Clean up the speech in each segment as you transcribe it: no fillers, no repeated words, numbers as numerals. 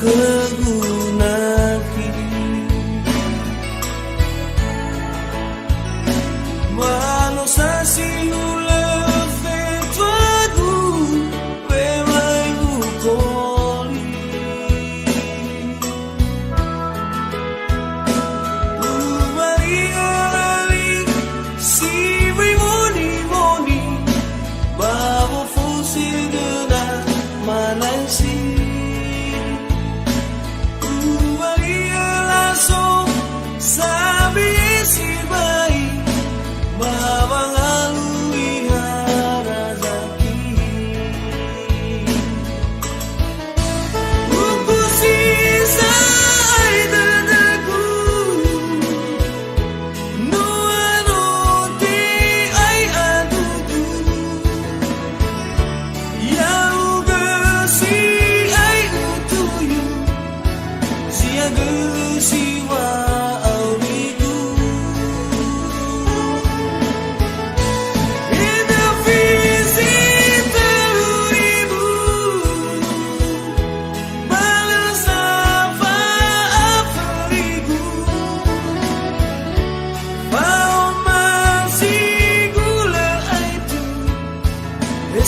kegunaki manusia sinula fetuadu pemai ukoli umari alali si moni moni babo fusi dena malaysi sabi si bayi babang alui harazaki buku sisa dadaku noa roti ai adudu yau gasi ai utuyu siaga siwa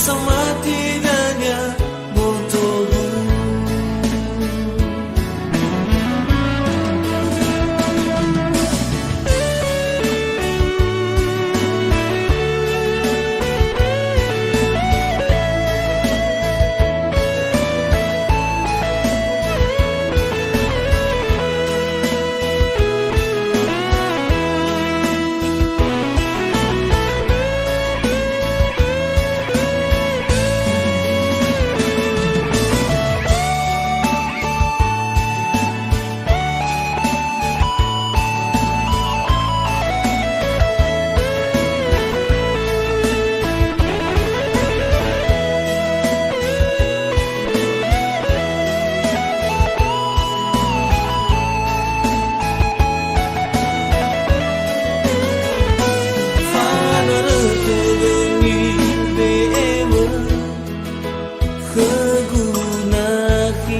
sama tidaknya motomu kegunaki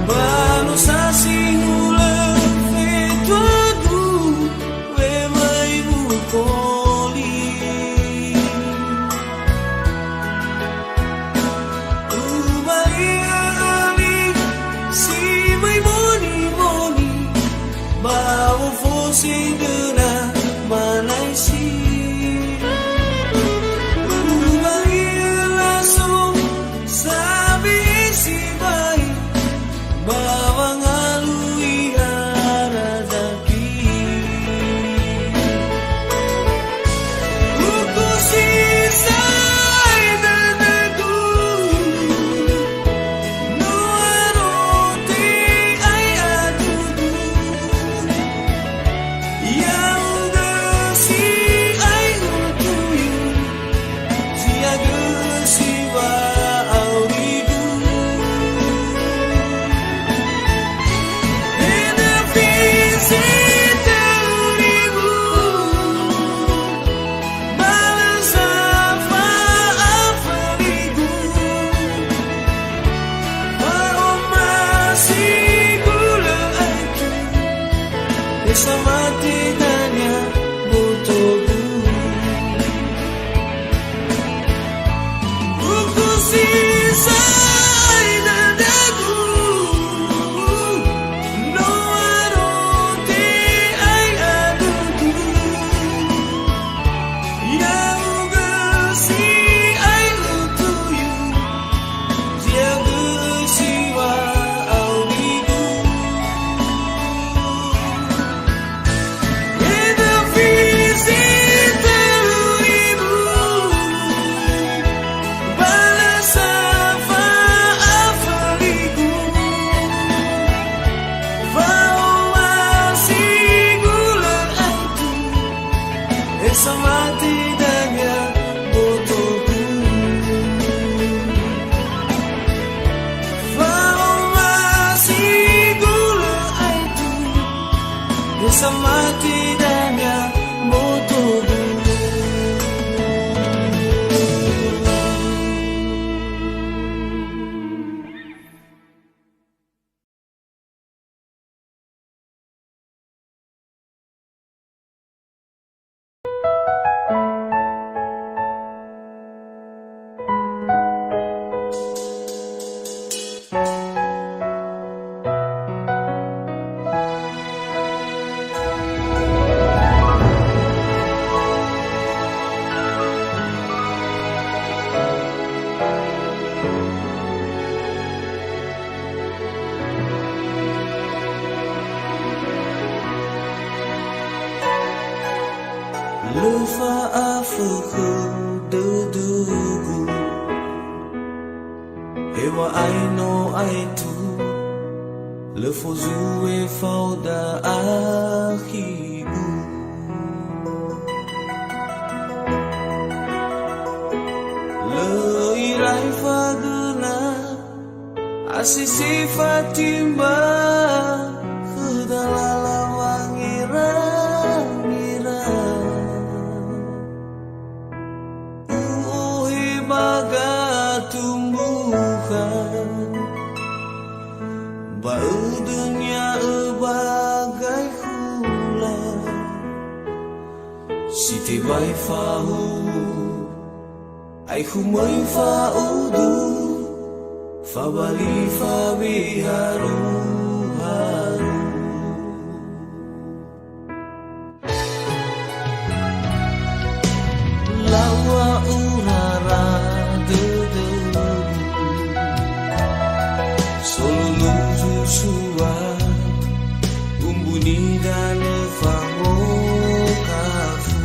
manusia sinula fetuadu wemai ukoli umari ali si mai moni moni bau fosi dena malaysi bawang alui harazaki buku sisa dadaku noa roti ai adudu yau fa'afuku dudugu. Ewa aino aitu lefozue fauda akigu. Leirai faguna asisi fatimba kedalala wangira-ngira. Uhi baga tumbuhan bau dunia bagai hula. Siti bai fahu ai humai faudu fabali fabiharu haru. Lawa urara dedebu solo jusua umbuni dan fango kafu.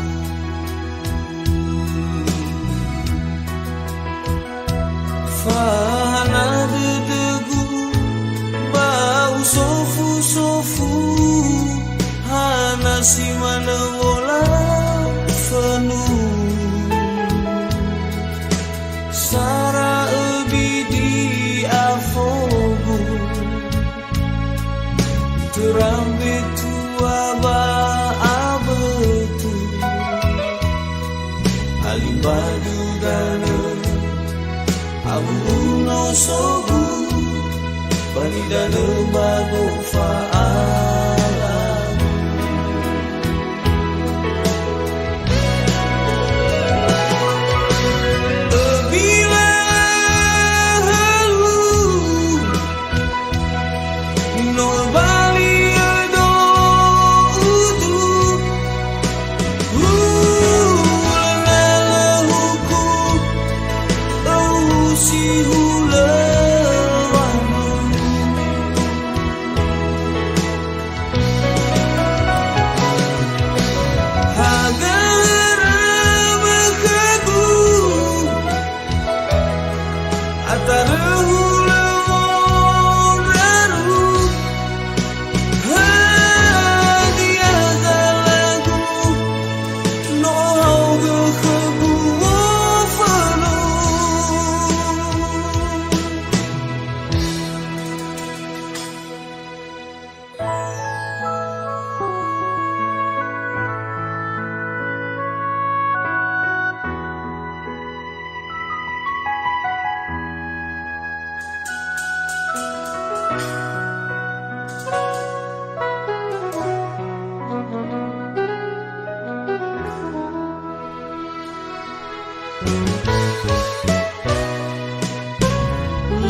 Fahana dedegu bau sofu-sofu hana si mana wola fenu. Sara ebidi afogu terambe tua ba abetu alimbadu dana abu no sobu bani dana bago faala.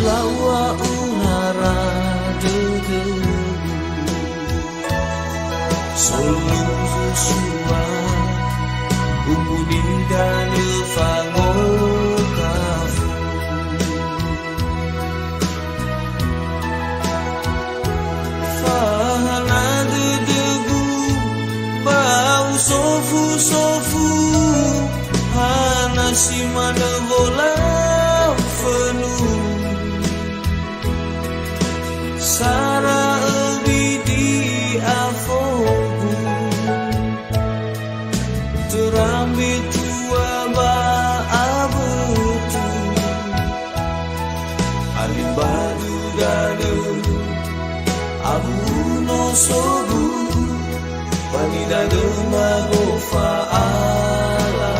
Lawa unara dedebu solo jusua umbuni dan fango kafu. Fahana dedegu bau sofu-sofu hana si mana bola fenu. Sara ebidi afogu terambi tua ba abetu alimbadu dana abu no sobu bani dana mago faala.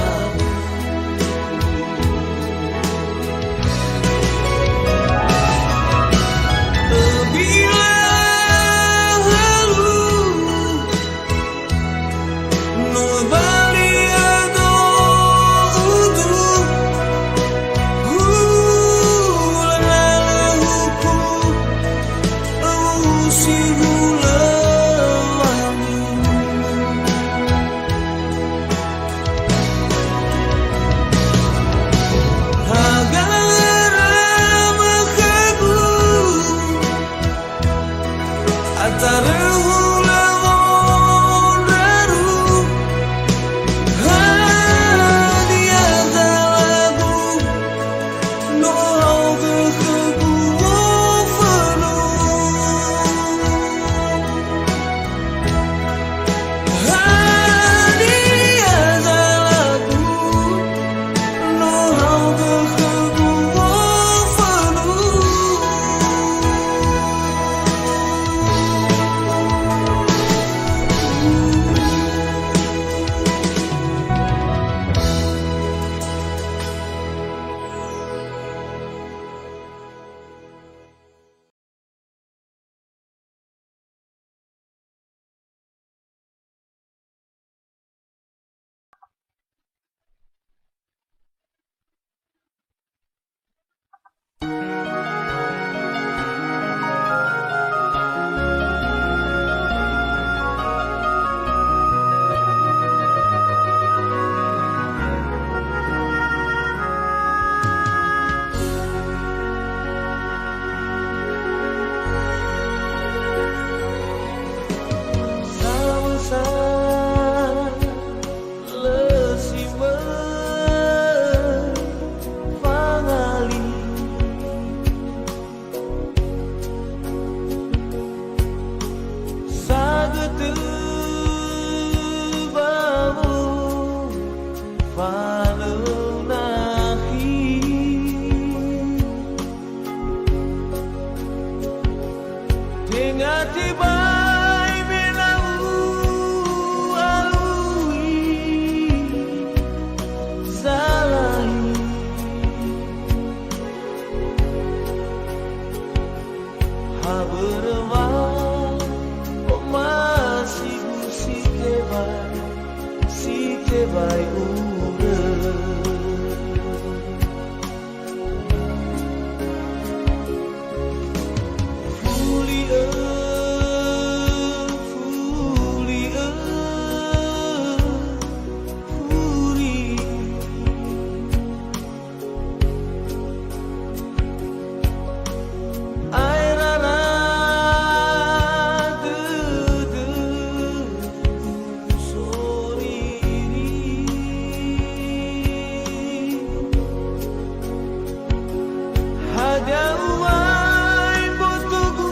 Hanya uai botogu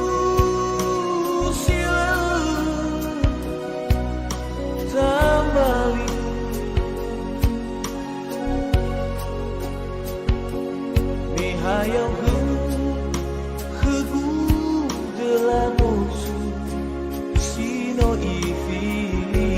sila tambali Nihayau hegu delanosu sino ifili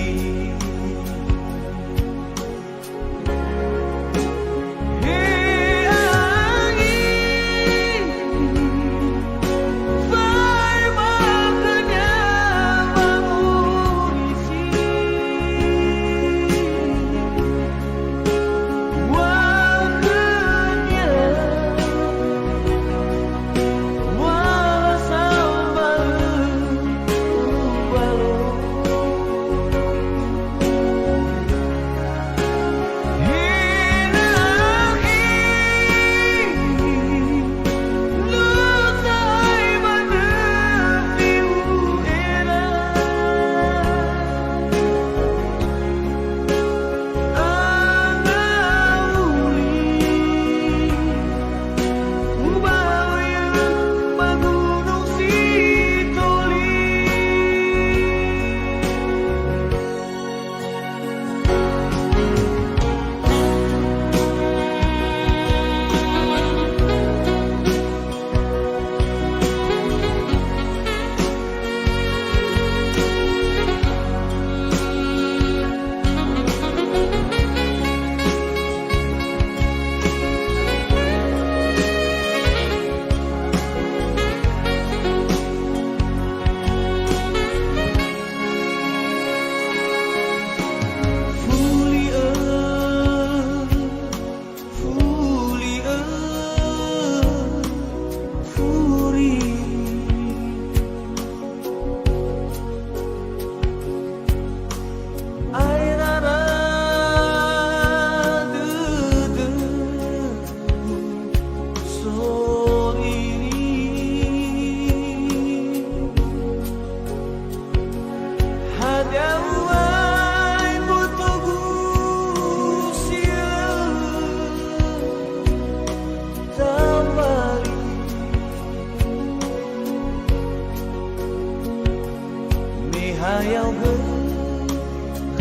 Hayau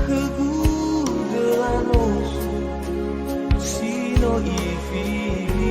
hegu delanosu sino ifili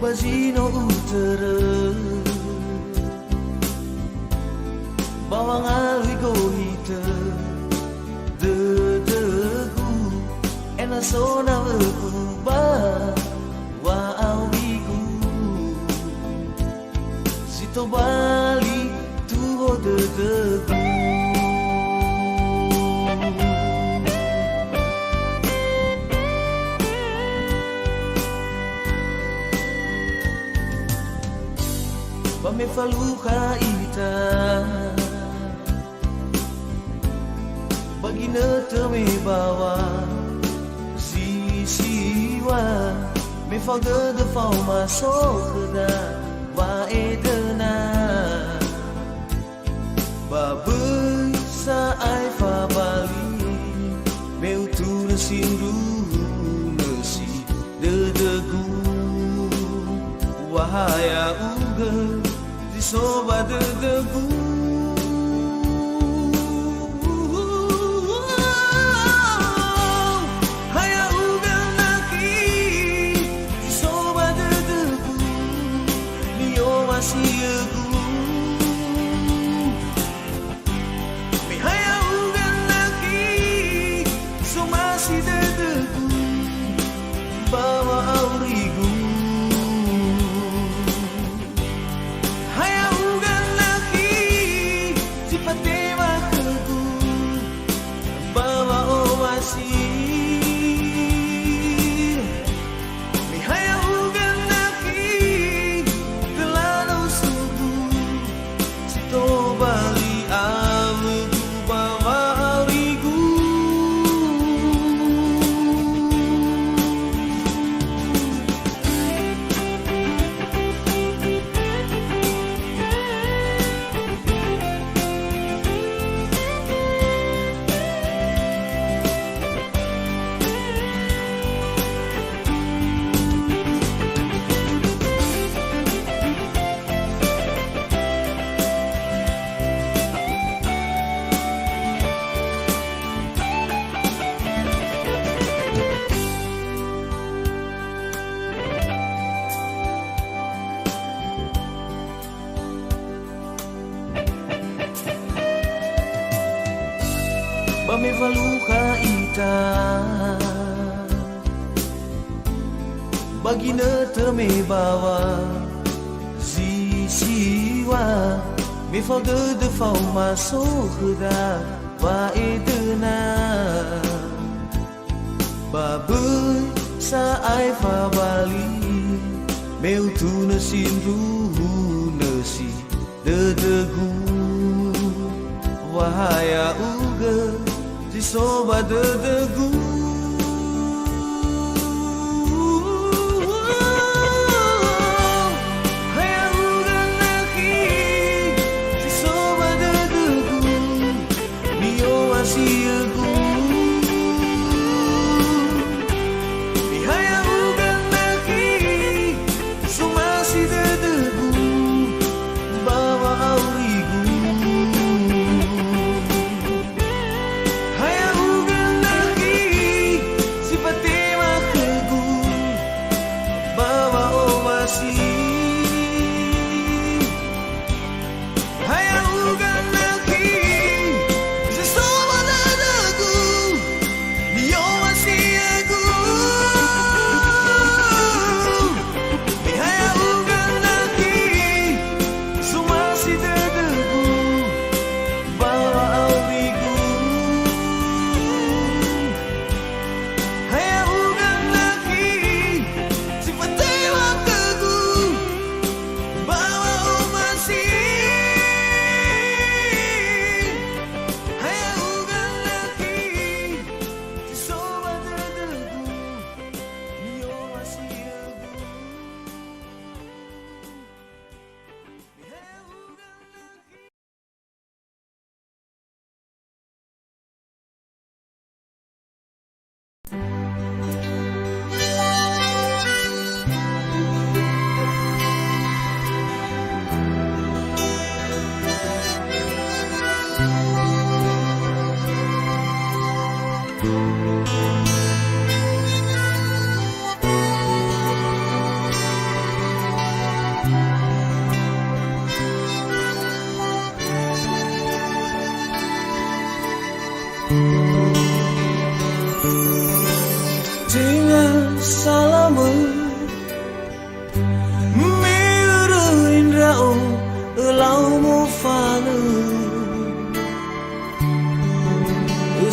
Bazino utara bawang aligo hita Dedegu ena sona berkuba wa awiku Sito bali tuho dedegu Bame faluha ita Bagina teme bawa Sisiwa Me fau de fau masokda Wa edena Babai sa ai fa bali Meu tu na sindu nasi dedegu Wahaya uga di soba dedegu Haya uga naki di soba dedegu Nio masih aku Me haya uga naki so masih dedegu Bawa aurigu Bame faluha ita Bagina teme bawa Sisiwa Me fau de fau masuk da Wa edena Babai sa ai fa bali Meu tu na sindu nasi dedegu Wahaya uga di soba dedegu Haya uga naki di soba dedegu Nio masih aku Haya uga naki so masih dedegu Bawa aurigu Haya uga naki si patewa kegu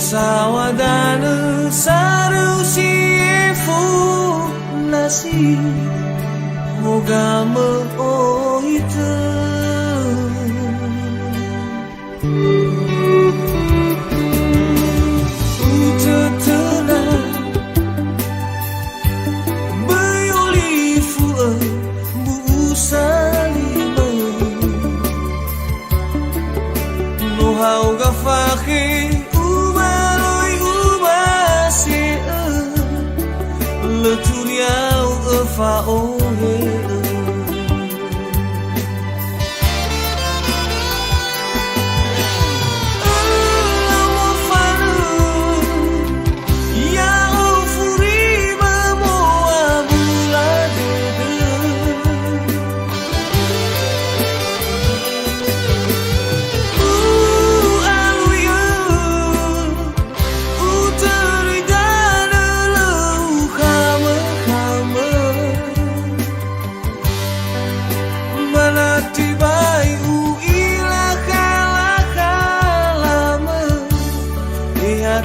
sawadana sarusi fu nasi moga meoita utetena bayoli fu bu salima no hau gafakhi le turiau fa ohe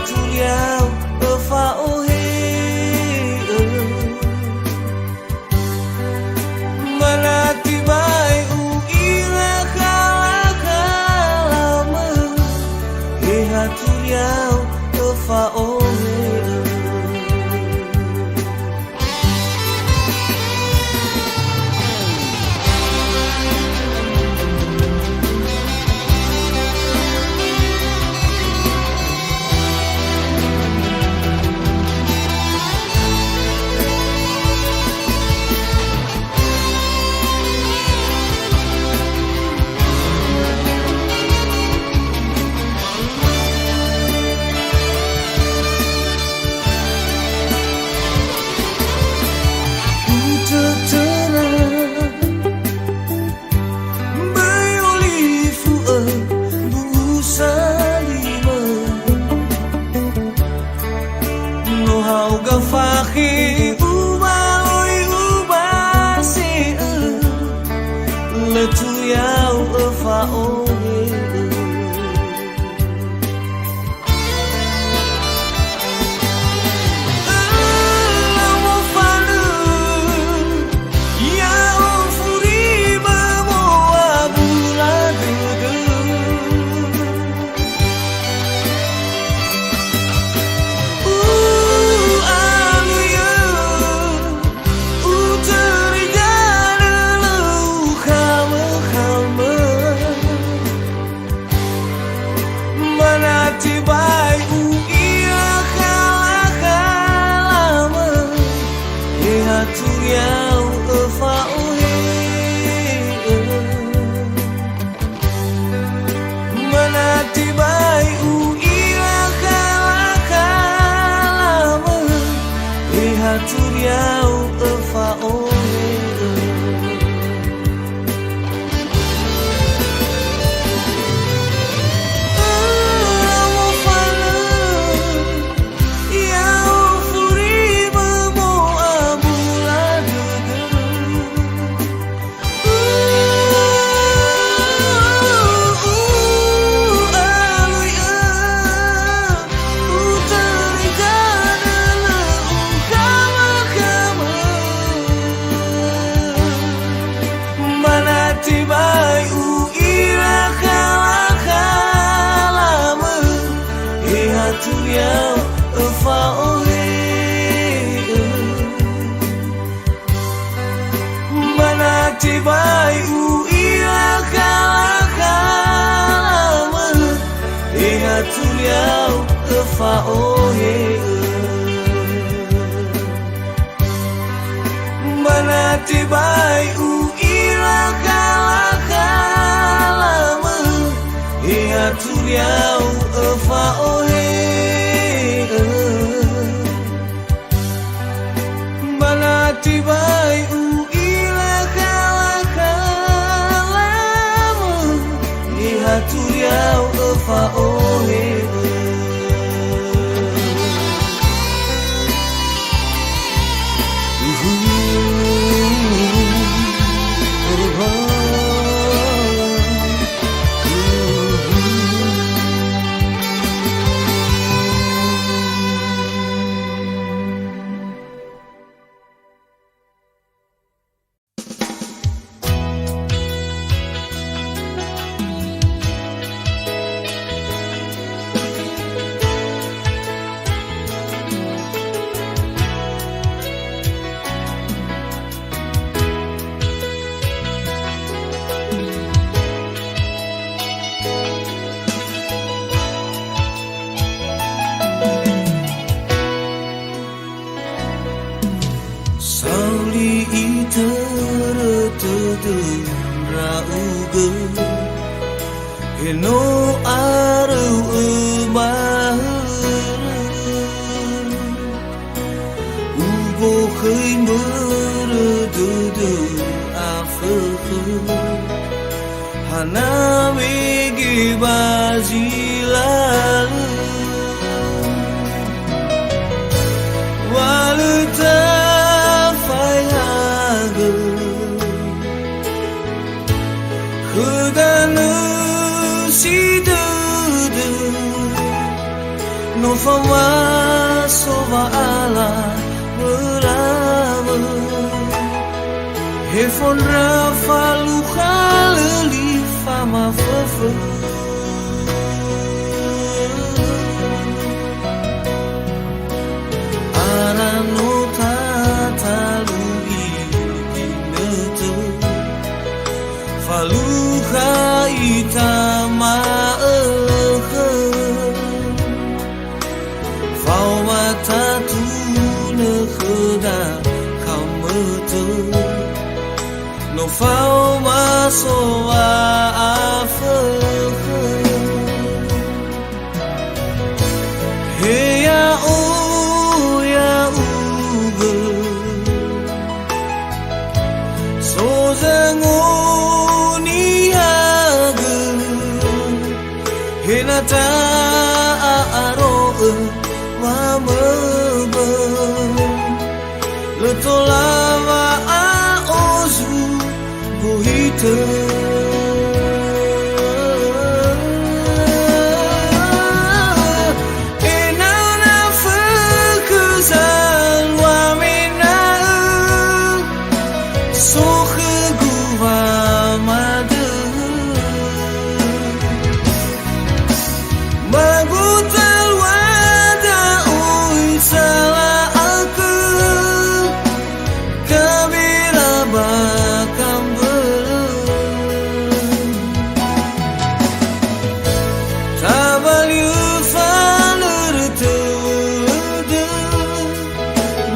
turiau fa ohe manati bai u ila kalama eha turiau fa ohe gafakhi ubaloi ubasi le turiau fa ohe bai u ia kalama eha turiau fa ohe manati bai u ia kalama eha turiau fa ohe bai u ila kalama eha turiau fa ohe manati bai u ila kalama eha turiau fa ohe manati bai u ila kalama eha turiau fa ohe manati bai u ila kalama eha turiau fa ohe dun rauge Eno aru mahur Ubo khơi mơ du afur Hanami gibazilalu Waluta fayage Khudanu sidudu No fama sova ala berama Hefon rafa luka leli fama fefe Arano tatalugi ginetu Faluka itama Fauma tatu nekheda kametu No fauma soa afe Heya o ya uge So zangoni hage Henata aroe wa mebe Letolava aozu buhite Enana fekuzal wa mina Soche guva made Magutal wada ui salah aku Kabira bakam Tabal yufalir tude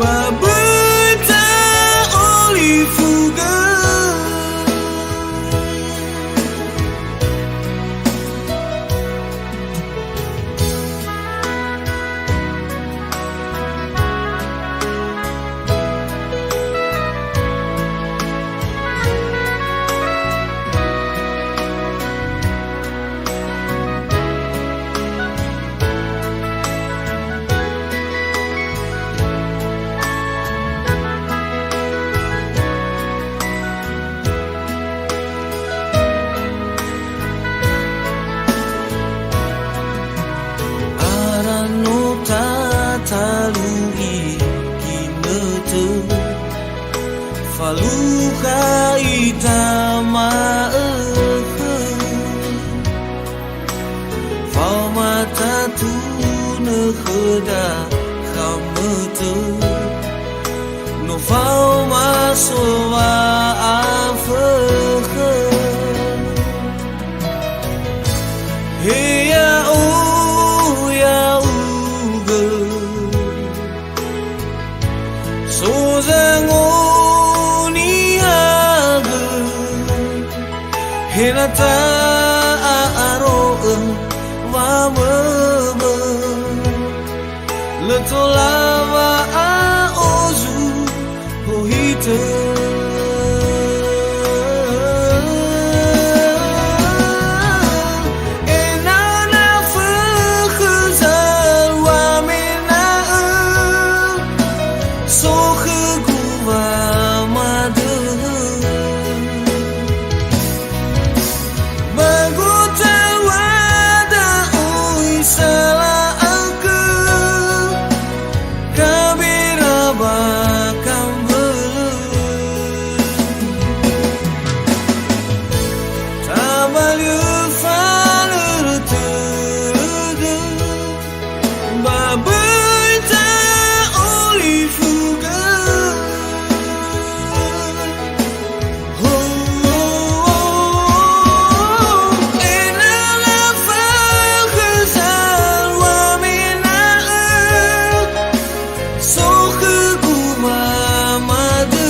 Mabuta olifuga Arano tatalui ginetu Faluka itama Fauma tatu nekheda kametu No fauma soa afe Heya o ya uge So zangoni hage Henata aroe wa mebe Letolava aozu buhite Enana fekuzal wa mina Soche guva made Magutal wada ui salah aku Kabira bakam Tabal yufalir tude Mabuta olifuga Enana fekuzal wa mina Soche guva made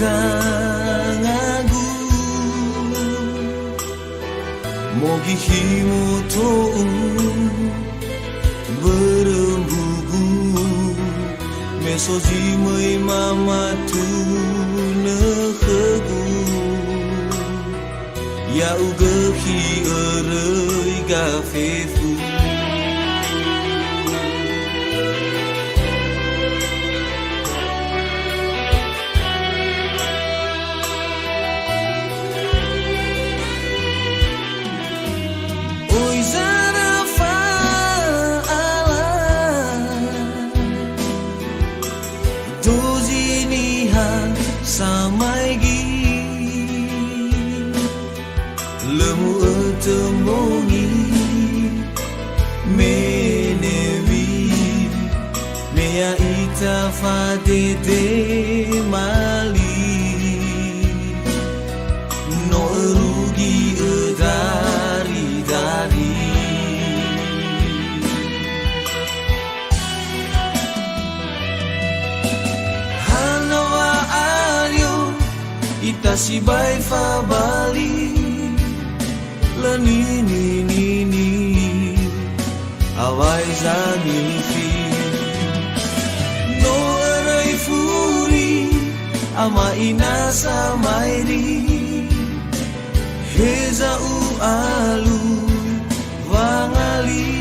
dangagu mogi himoto berembugu mesoji mai mama tu nehegu ya uga hi erei gafefu samai gi lemu temongi menewi mea ita fadede mali no rugi dari ita si bai fa bali la ni awai zani fi no erai furi ama ina samairi heza u alu wangali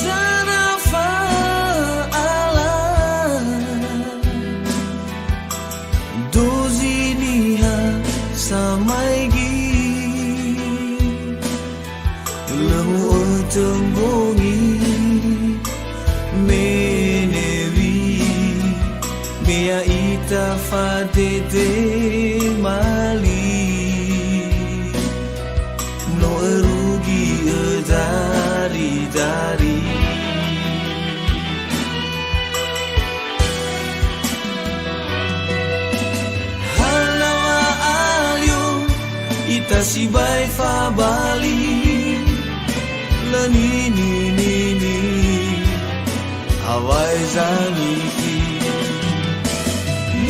Zarafa ala doziniha samai gi lemu tembongi menewi mea ita fadede mali no erugi dari halawa alio ita si bai fa bali la ni hawai zani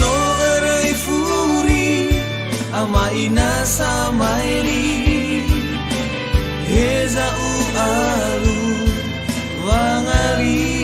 no erai furi ama ina samairi heza u alu wangali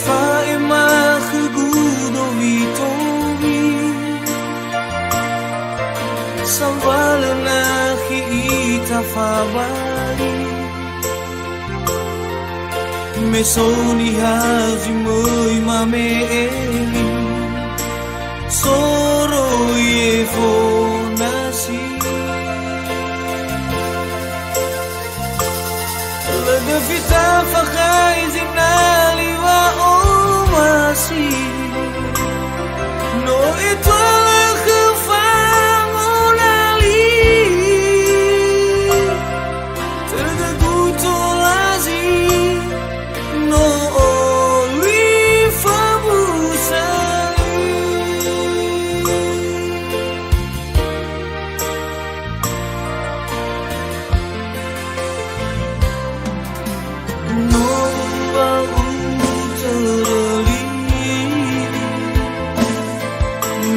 fa ema khugudo vitobi samvalna khi ita fa bari me soni haji moi mame eli soro ye fonasi le vita fa khaizimnali wa omasi no ito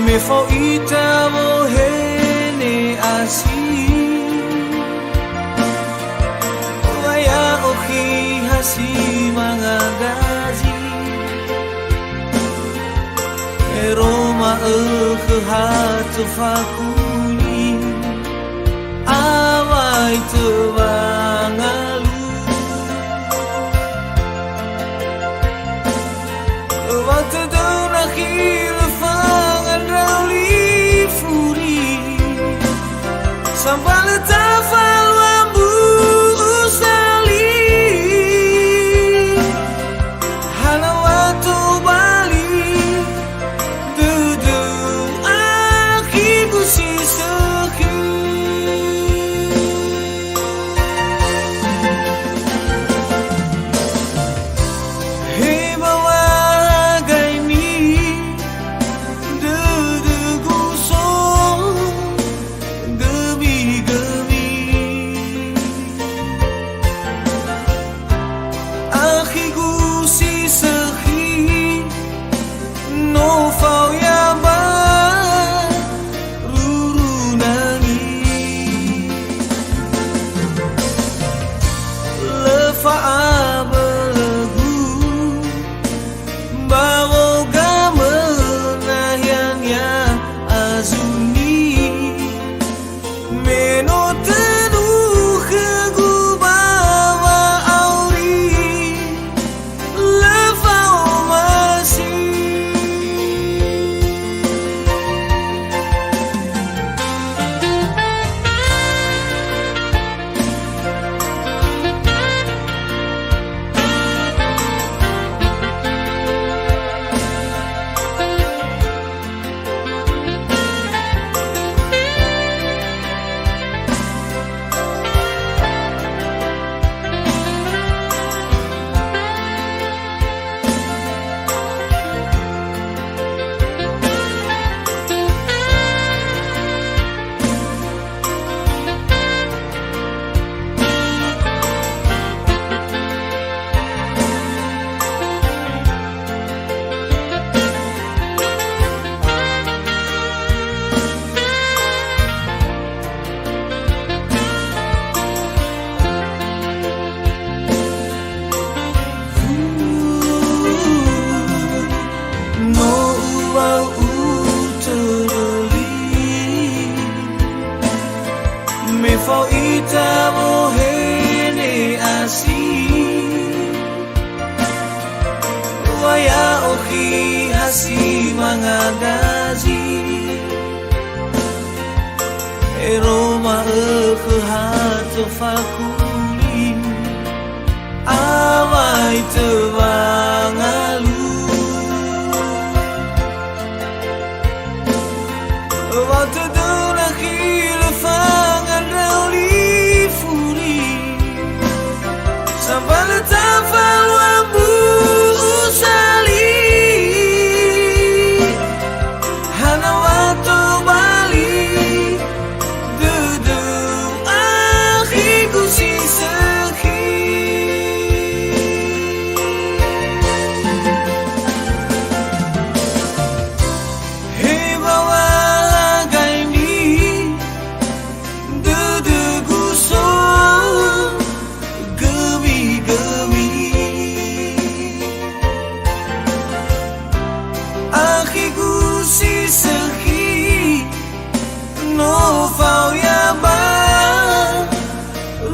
me fo ita mo hene asi waya oki hasi mga gazi eroma hatu fakuni awai tewangalu waktu donakhil sampai tafal wambu usali halawatu bali dudu akiku sisaki hei bawa gaini dudu gusong fo ita mo hene asi waya oki hasi mga gazi eroma hatu fakuli awai tewangalu waktu donakhil fangan rauli furi sampai tafal wambu usali hanawatu bali dudu akhiku sisaki hei bawa gaini si sehi no phao ya ba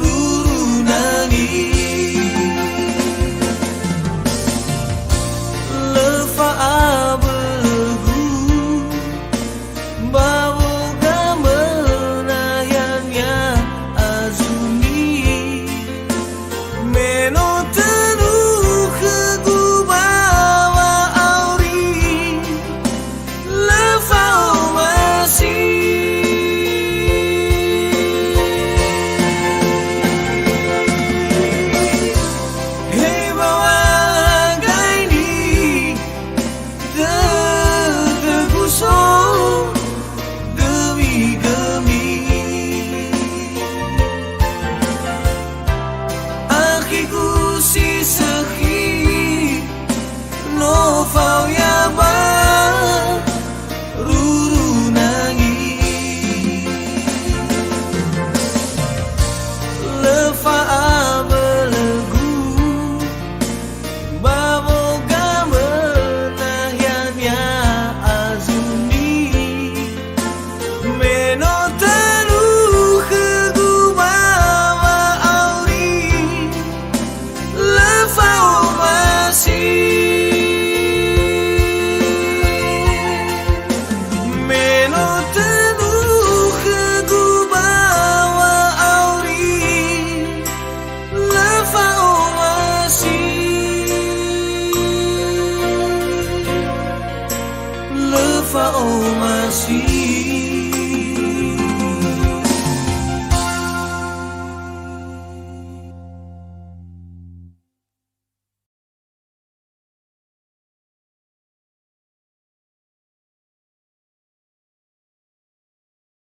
ruru nani le fa abelgu bawo gamena yannya azuni meno tenu khegu bawa auri le fa masi no phao ya ba ruru nangi le fa abelgu babo gamena yannya azuni meno tenu khegu bawa auri le fa masi le fa masih